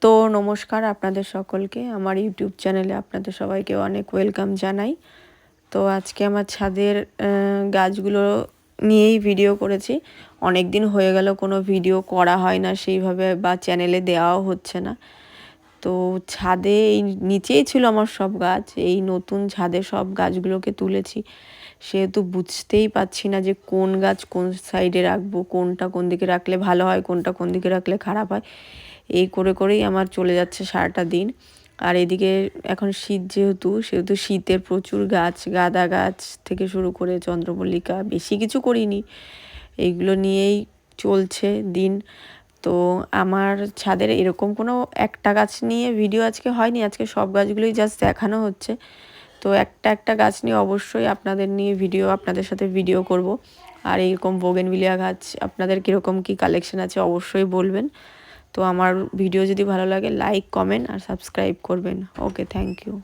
তো নমস্কার আপনাদের সকলকে আমার ইউটিউব চ্যানেলে আপনাদের সবাইকে অনেক ওয়েলকাম জানাই। তো আজকে আমার ছাদের গাছগুলো নিয়েই ভিডিও করেছি। অনেক দিন হয়ে গেল কোনো ভিডিও করা হয় না সেইভাবে, বা চ্যানেলে দেওয়াও হচ্ছে না। তো ছাদে এই নিচেই ছিল আমার সব গাছ, এই নতুন ছাদে সব গাছগুলোকে তুলেছি, সেহেতু বুঝতেই পারছি না যে কোন গাছ কোন সাইডে রাখবো, কোনটা কোন দিকে রাখলে ভালো হয়, কোনটা কোন দিকে রাখলে খারাপ হয়। এই করে করেই আমার চলে যাচ্ছে সারাটা দিন। আর এদিকে এখন শীত সেহেতু শীতের প্রচুর গাছ, গাঁদা গাছ থেকে শুরু করে চন্দ্রমল্লিকা, বেশি কিছু করিনি, এইগুলো নিয়েই চলছে দিন। তো আমার ছাদের এরকম কোনো একটা গাছ নিয়ে ভিডিও আজকে হয়নি, আজকে সব গাছগুলোই জাস্ট দেখানো হচ্ছে। তো একটা একটা গাছ নিয়ে অবশ্যই আপনাদের সাথে ভিডিও করব। আর এইরকম বোগেনভিলিয়া গাছ আপনাদের কীরকম কী কালেকশন আছে অবশ্যই বলবেন। তো আমার ভিডিও যদি ভালো লাগে লাইক, কমেন্ট আর সাবস্ক্রাইব করবেন। ওকে, থ্যাংক ইউ।